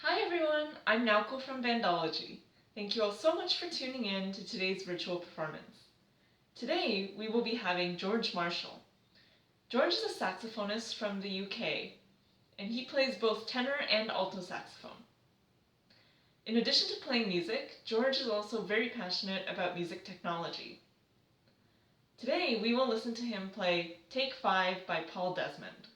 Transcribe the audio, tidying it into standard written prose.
Hi everyone, I'm Naoko from Vandology. Thank you all so much for tuning in to today's virtual performance. Today we will be having George Marshall. George is a saxophonist from the UK, and he plays both tenor and alto saxophone. In addition to playing music, George is also very passionate about music technology. Today we will listen to him play Take 5 by Paul Desmond.